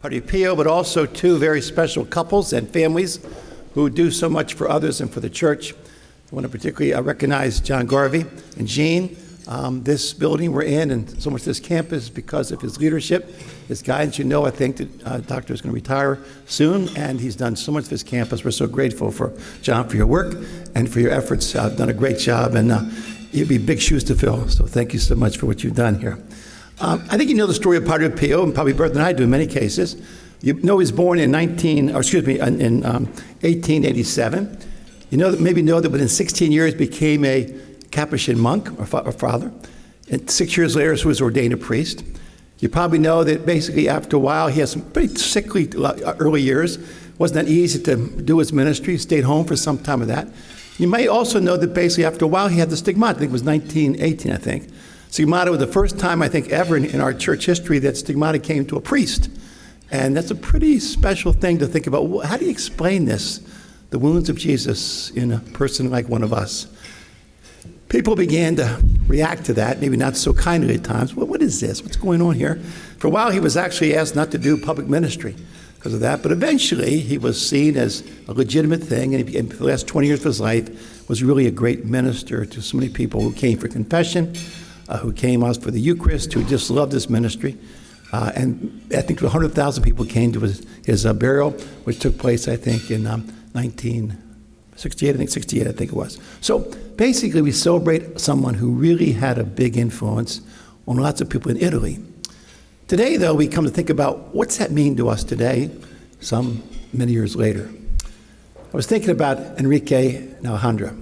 Padre Pio, but also two very special couples and families who do so much for others and for the church. I want to particularly recognize John Garvey and Jean. This building we're in and so much this campus because of his leadership, his guidance. You know, I think that Doctor is going to retire soon, and he's done so much for this campus. We're so grateful for John for your work and for your efforts. Done a great job, and you'd be big shoes to fill. So thank you so much for what you've done here. I think you know the story of Padre Pio, and probably better than I do in many cases. You know he was born in 1887. You know that maybe know that within 16 years became a Capuchin monk or father. And 6 years later, he was ordained a priest. You probably know that basically after a while, he had some pretty sickly early years. It wasn't that easy to do his ministry. He stayed home for some time of that. You might also know that basically after a while, he had the stigmata. I think it was 1918, I think. Stigmata was the first time, I think, ever in our church history that stigmata came to a priest. And that's a pretty special thing to think about. How do you explain this? The wounds of Jesus in a person like one of us. People began to react to that, maybe not so kindly at times. Well, what is this? What's going on here? For a while, he was actually asked not to do public ministry because of that. But eventually, he was seen as a legitimate thing. And for the last 20 years of his life, was really a great minister to so many people who came for confession, who came out for the Eucharist, who just loved his ministry. And I think 100,000 people came to his burial, which took place, I think, in 1968, I think it was. So basically, we celebrate someone who really had a big influence on lots of people in Italy. Today, though, we come to think about what's that mean to us today, many years later. I was thinking about Enrique and Alejandra.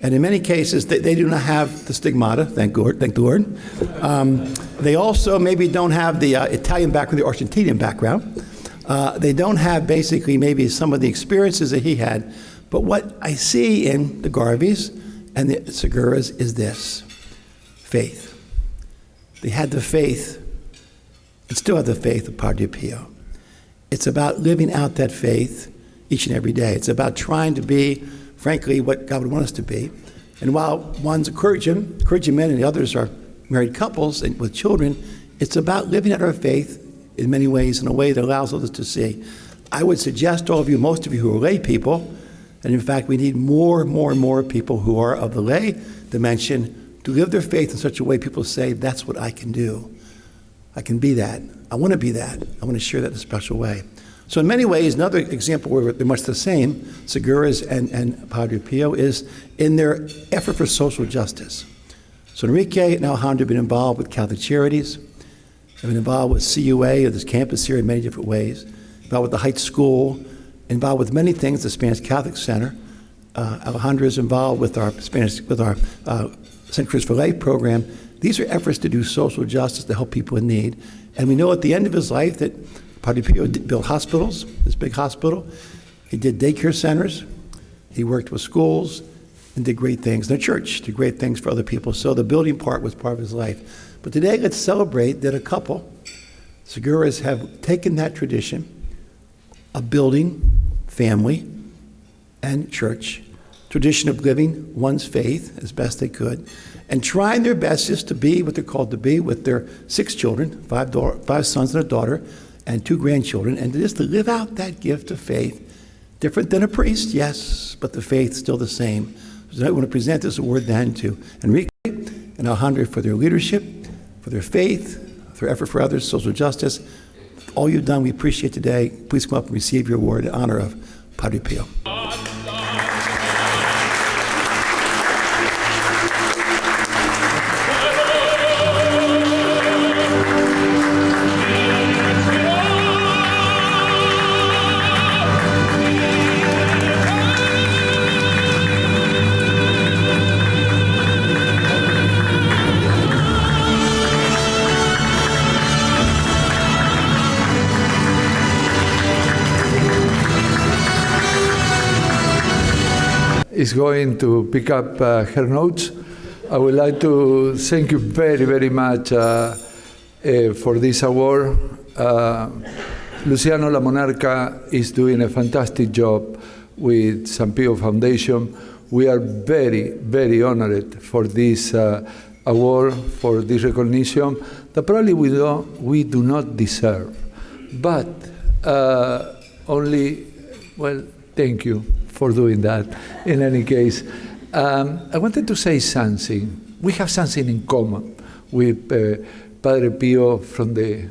And in many cases, they do not have the stigmata, thank the Lord. They also maybe don't have the Italian background, the Argentinian background. They don't have basically maybe some of the experiences that he had. But what I see in the Garveys and the Seguras is this: faith. They had the faith and still have the faith of Padre Pio. It's about living out that faith each and every day. It's about trying to be, frankly, what God would want us to be. And while one's a clergyman, and the others are married couples and with children, it's about living out our faith in many ways, in a way that allows others to see. I would suggest to all of you, most of you who are lay people, and in fact, we need more and more people who are of the lay dimension to live their faith in such a way people say, that's what I can do. I can be that. I want to be that. I want to share that in a special way. So in many ways, another example where they're much the same, Seguras and Padre Pio, is in their effort for social justice. So Enrique and Alejandro have been involved with Catholic Charities, have been involved with CUA, or this campus here, in many different ways, involved with the Heights School, involved with many things, the Spanish Catholic Center. Alejandro is involved with our Centuries for Life program. These are efforts to do social justice to help people in need. And we know at the end of his life that Padre Pio built hospitals, this big hospital. He did daycare centers. He worked with schools and did great things. The church did great things for other people. So the building part was part of his life. But today, let's celebrate that a couple, Seguras, have taken that tradition of building family and church, tradition of living one's faith as best they could, and trying their best just to be what they're called to be with their 6 children, 5 sons and a daughter, and 2 grandchildren, and just to live out that gift of faith. Different than a priest, yes, but the faith still the same. So I want to present this award then to Enrique and Alejandro for their leadership, for their faith, for their effort for others, social justice. All you've done, we appreciate today. Please come up and receive your award in honor of Padre Pio. Is going to pick up her notes. I would like to thank you very, very much for this award. Luciano La Monarca is doing a fantastic job with San Pio Foundation. We are very, very honored for this award, for this recognition that probably we do not deserve. But only, well, thank you for doing that. In any case, I wanted to say something. We have something in common with Padre Pio from the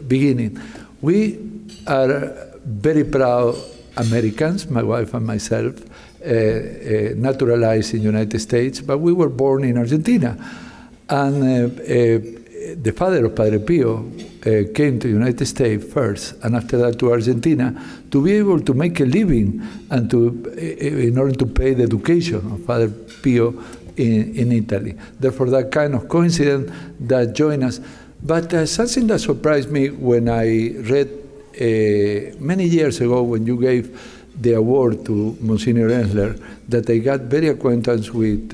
beginning. We are very proud Americans, my wife and myself, naturalized in the United States, but we were born in Argentina. And the father of Padre Pio came to the United States first, and after that to Argentina, to be able to make a living and in order to pay the education of Father Pio in Italy. Therefore, that kind of coincidence that joined us. But something that surprised me when I read many years ago when you gave the award to Monsignor Ensler, that I got very acquainted with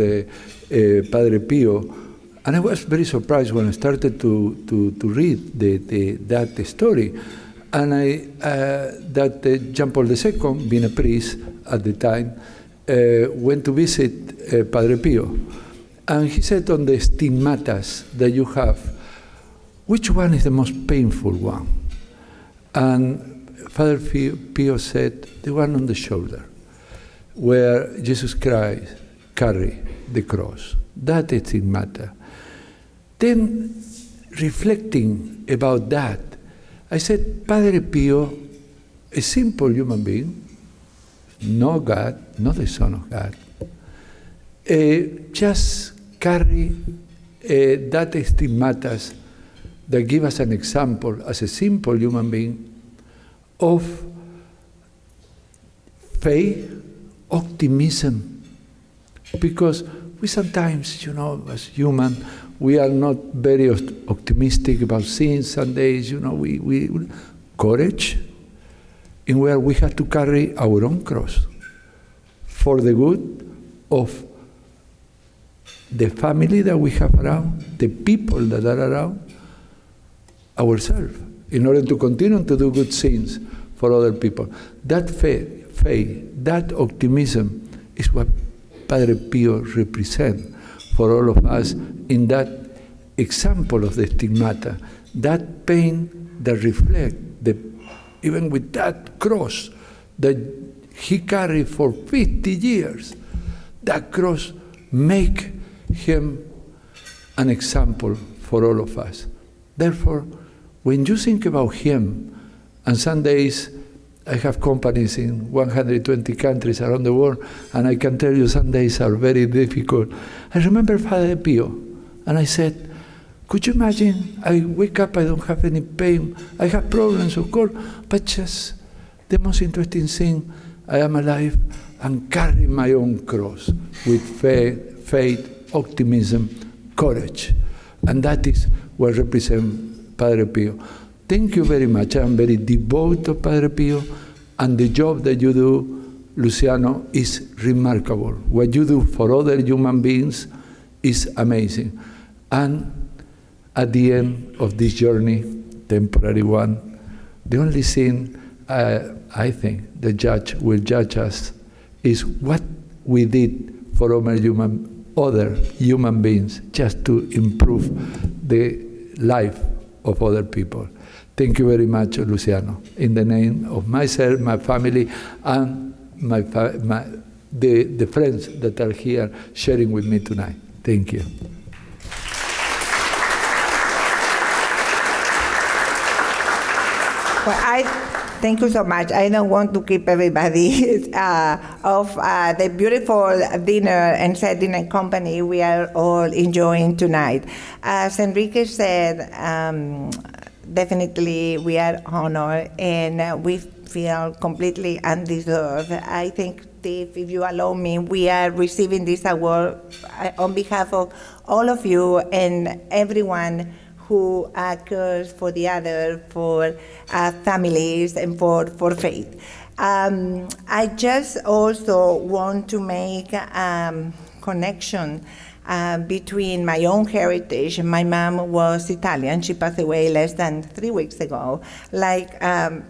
Padre Pio. And I was very surprised when I started to read that story. And that John Paul II, being a priest at the time, went to visit Padre Pio. And he said, on the stigmatas that you have, which one is the most painful one? And Father Pio said, the one on the shoulder, where Jesus Christ carried the cross. That is stigmata. Then, reflecting about that, I said, Padre Pio, a simple human being, no God, not the Son of God, just carry that stigmatas that give us an example as a simple human being of faith, optimism, because we sometimes, as human, we are not very optimistic about things. Some days, we courage, in where we have to carry our own cross for the good of the family that we have around, the people that are around, ourselves, in order to continue to do good things for other people. That faith, that optimism is what Padre Pio represents for all of us in that example of the stigmata, that pain that reflects, even with that cross that he carried for 50 years, that cross make him an example for all of us. Therefore, when you think about him, and some days I have companies in 120 countries around the world, and I can tell you some days are very difficult. I remember Father Pio, and I said, could you imagine, I wake up, I don't have any pain, I have problems, of course, but just the most interesting thing, I am alive and carry my own cross with faith, optimism, courage. And that is what represents Padre Pio. Thank you very much. I am very devoted to Padre Pio, and the job that you do, Luciano, is remarkable. What you do for other human beings is amazing. And at the end of this journey, temporary one, the only thing I think the judge will judge us is what we did for other human beings just to improve the life of other people. Thank you very much, Luciano. In the name of myself, my family, and the friends that are here sharing with me tonight. Thank you. Well, thank you so much. I don't want to keep everybody of the beautiful dinner and set dinner company we are all enjoying tonight. As Enrique said, definitely we are honored and we feel completely undeserved. I think, Steve, if you allow me, we are receiving this award on behalf of all of you and everyone who cares for the other, for families, and for faith. I just also want to make a connection between my own heritage. My mom was Italian. She passed away less than 3 weeks ago. In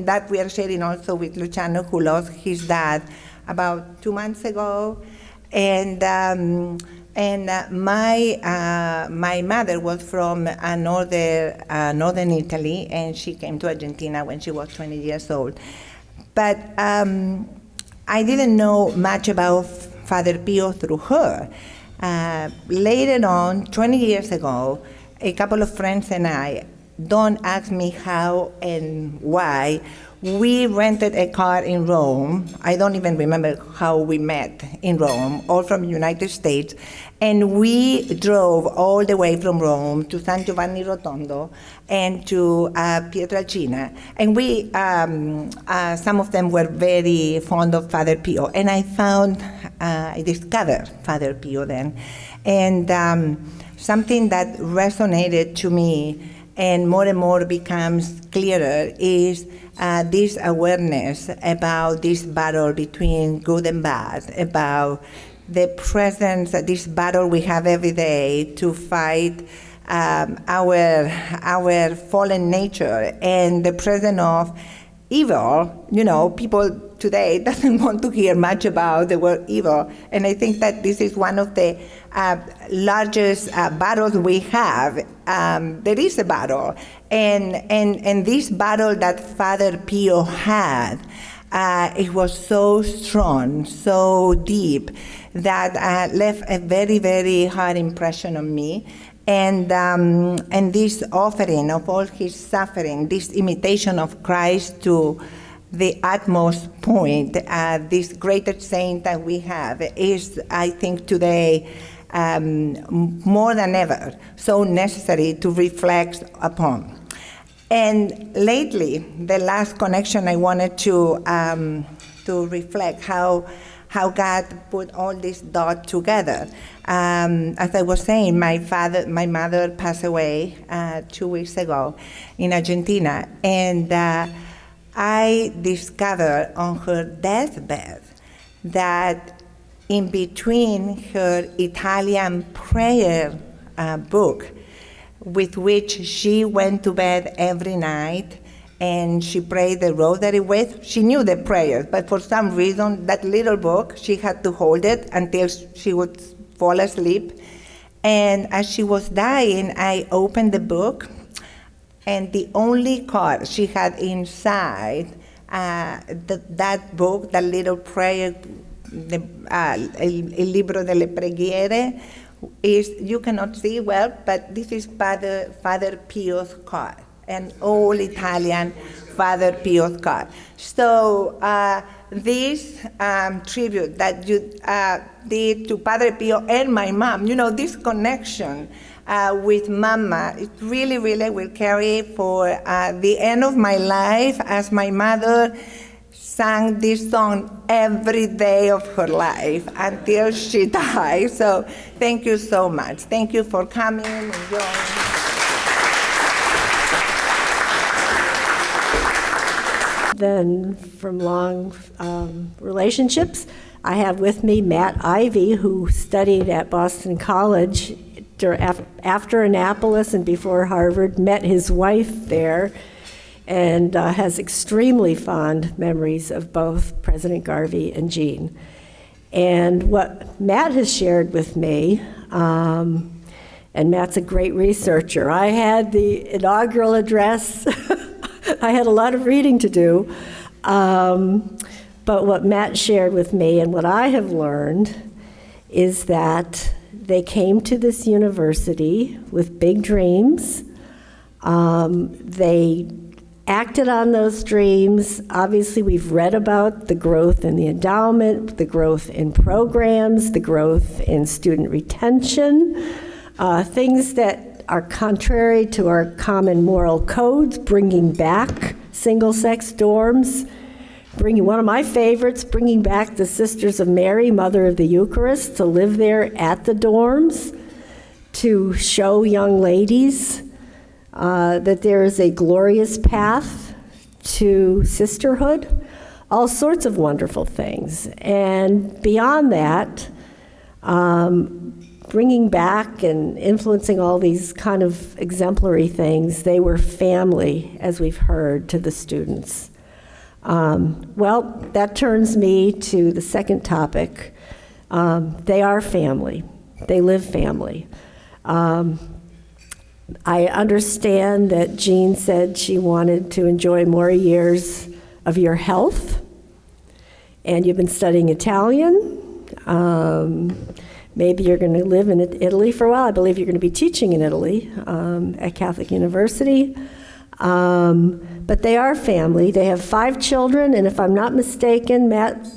that we are sharing also with Luciano, who lost his dad about 2 months ago. And And my mother was from northern Italy, and she came to Argentina when she was 20 years old. But I didn't know much about Father Pio through her. Later on, 20 years ago, a couple of friends and I, don't ask me how and why, we rented a car in Rome. I don't even remember how we met in Rome, all from the United States. And we drove all the way from Rome to San Giovanni Rotondo and to Pietrelcina. And we, some of them were very fond of Father Pio. And I discovered Father Pio then. And something that resonated to me and more becomes clearer is this awareness about this battle between good and bad, about the presence, this battle we have every day to fight our fallen nature and the presence of evil. You know, people today doesn't want to hear much about the word evil, and I think that this is one of the largest battles we have. There is a battle, and this battle that Father Pio had, it was so strong, so deep, that left a very, very hard impression on me. And this offering of all his suffering, this imitation of Christ to the utmost point, this greatest saint that we have is, I think, today more than ever so necessary to reflect upon. And lately, the last connection I wanted to reflect how God put all this dot together. As I was saying, my mother passed away 2 weeks ago in Argentina, and I discovered on her deathbed that in between her Italian prayer book, with which she went to bed every night, and she prayed the rosary with. She knew the prayers, but for some reason, that little book, she had to hold it until she would fall asleep. And as she was dying, I opened the book, and the only card she had inside that book, that little prayer, El Libro delle Preghiere, is, you cannot see well, but this is Father Pio's card, an old Italian Father Pio's card. So this tribute that you did to Padre Pio and my mom, you know, this connection with Mama, it really, really will carry for the end of my life, as my mother sang this song every day of her life until she died. So thank you so much. Thank you for coming and joining. Then from long relationships, I have with me Matt Ivy, who studied at Boston College after Annapolis and before Harvard, met his wife there, and has extremely fond memories of both President Garvey and Jean. And what Matt has shared with me, and Matt's a great researcher. I had the inaugural address. I had a lot of reading to do. But what Matt shared with me and what I have learned is that they came to this university with big dreams. They acted on those dreams. Obviously, we've read about the growth in the endowment, the growth in programs, the growth in student retention, things that are contrary to our common moral codes, bringing back single-sex dorms, one of my favorites, bringing back the Sisters of Mary, Mother of the Eucharist, to live there at the dorms, to show young ladies that there is a glorious path to sisterhood, all sorts of wonderful things. And beyond that, bringing back and influencing all these kind of exemplary things, they were family, as we've heard, to the students. Well, that turns me to the second topic. They are family. They live family. I understand that Jean said she wanted to enjoy more years of your health, and you've been studying Italian. Maybe you're going to live in Italy for a while. I believe you're going to be teaching in Italy at Catholic University. But they are family. They have 5 children, and if I'm not mistaken, Matt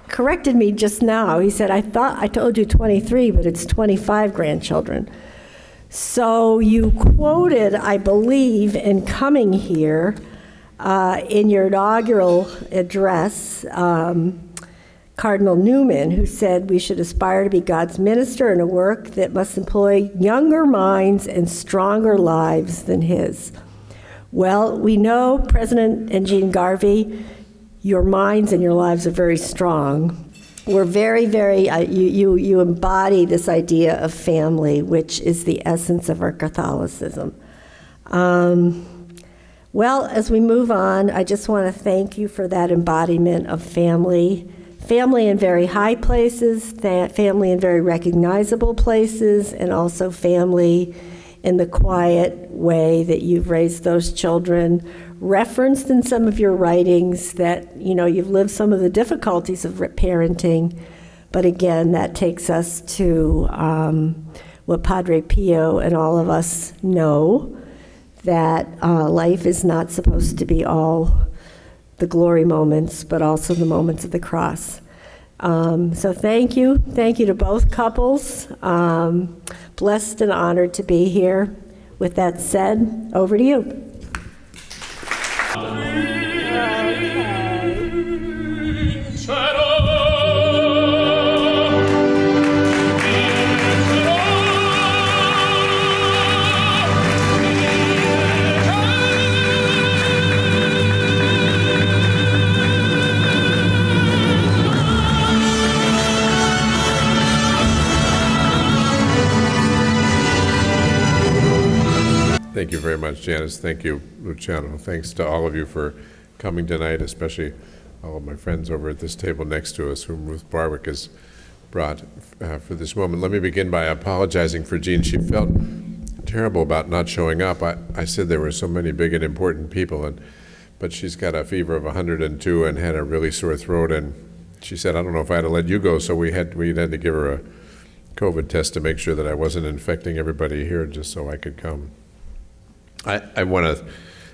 corrected me just now. He said, I thought I told you 23, but it's 25 grandchildren. So you quoted, I believe, in coming here, in your inaugural address, Cardinal Newman, who said we should aspire to be God's minister in a work that must employ younger minds and stronger lives than his. Well, we know, President and Jean Garvey, your minds and your lives are very strong. We're very, very, you embody this idea of family, which is the essence of our Catholicism. Well, as we move on, I just want to thank you for that embodiment of family. Family in very high places, family in very recognizable places, and also family in the quiet way that you've raised those children. Referenced in some of your writings that, you've lived some of the difficulties of parenting, but again, that takes us to what Padre Pio and all of us know, that life is not supposed to be all the glory moments, but also the moments of the cross. So thank you. Thank you to both couples. Blessed and honored to be here. With that said, over to you. Thank you very much, Janice. Thank you, Luciano. Thanks to all of you for coming tonight, especially all of my friends over at this table next to us, whom Ruth Barwick has brought for this moment. Let me begin by apologizing for Jean. She felt terrible about not showing up. I said there were so many big and important people, but she's got a fever of 102 and had a really sore throat, and she said, I don't know if I had to let you go, so we had to give her a COVID test to make sure that I wasn't infecting everybody here just so I could come. I want to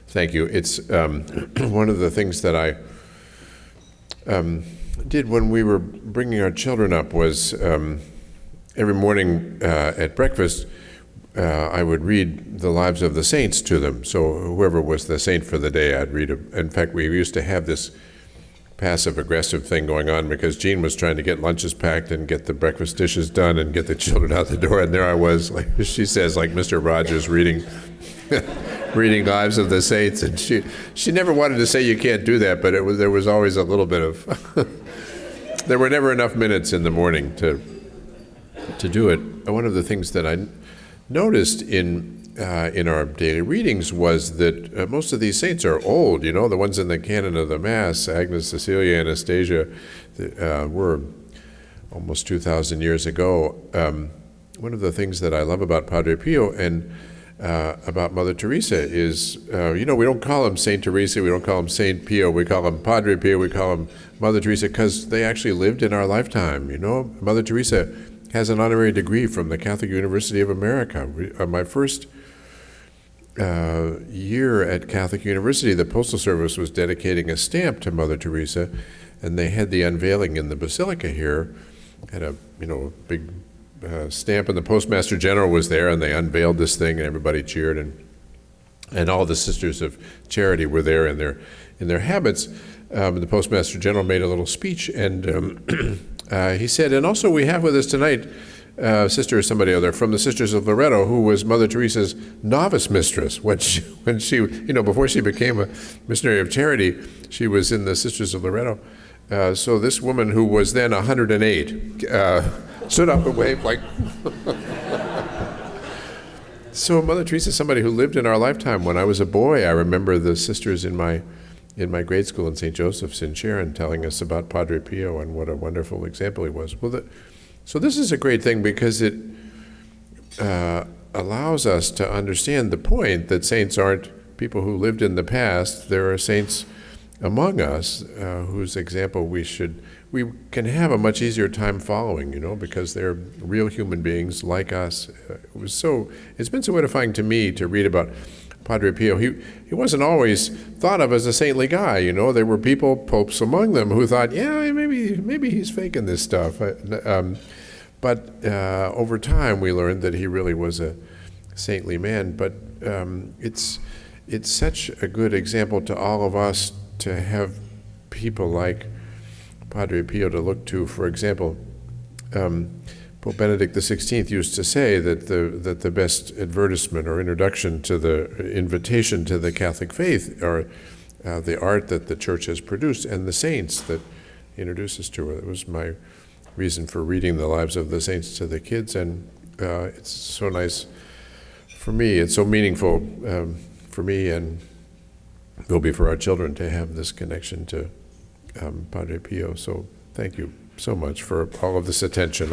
thank you. It's one of the things that I did when we were bringing our children up was every morning at breakfast, I would read the lives of the saints to them. So whoever was the saint for the day, I'd read. In fact, we used to have this passive-aggressive thing going on because Jean was trying to get lunches packed and get the breakfast dishes done and get the children out the door, and there I was, like she says, like Mr. Rogers reading Lives of the Saints, and she never wanted to say you can't do that, but there was always a little bit of there were never enough minutes in the morning to do it. One of the things that I noticed in our daily readings was that most of these saints are old. The ones in the canon of the Mass, Agnes, Cecilia, Anastasia, were almost 2,000 years ago. One of the things that I love about Padre Pio and about Mother Teresa is, we don't call him Saint Teresa, we don't call him Saint Pio, we call him Padre Pio, we call him Mother Teresa, because they actually lived in our lifetime. Mother Teresa has an honorary degree from the Catholic University of America. My first year at Catholic University, the Postal Service was dedicating a stamp to Mother Teresa, and they had the unveiling in the Basilica here, had a big stamp, and the Postmaster General was there, and they unveiled this thing, and everybody cheered, and all the Sisters of Charity were there in their habits. The Postmaster General made a little speech, and he said, and also we have with us tonight sister or somebody other from the Sisters of Loretto, who was Mother Teresa's novice mistress when she before she became a missionary of charity, she was in the Sisters of Loretto. So this woman, who was then 108, stood up and waved like. So Mother Teresa is somebody who lived in our lifetime. When I was a boy, I remember the sisters in my grade school in St. Joseph's in Sharon telling us about Padre Pio and what a wonderful example he was. So this is a great thing because it allows us to understand the point that saints aren't people who lived in the past. There are saints among us whose example we can have a much easier time following, because they're real human beings like us. It's been so edifying to me to read about Padre Pio. He wasn't always thought of as a saintly guy, There were people, popes among them, who thought, yeah, maybe he's faking this stuff. But over time, we learned that he really was a saintly man. But it's such a good example to all of us to have people like Padre Pio to look to. For example, Pope Benedict XVI used to say that the best advertisement or introduction to the invitation to the Catholic faith are the art that the Church has produced and the saints that he introduces to it. It was my reason for reading the lives of the saints to the kids, and it's so nice for me. It's so meaningful for me, and will be for our children, to have this connection to Padre Pio. So thank you so much for all of this attention.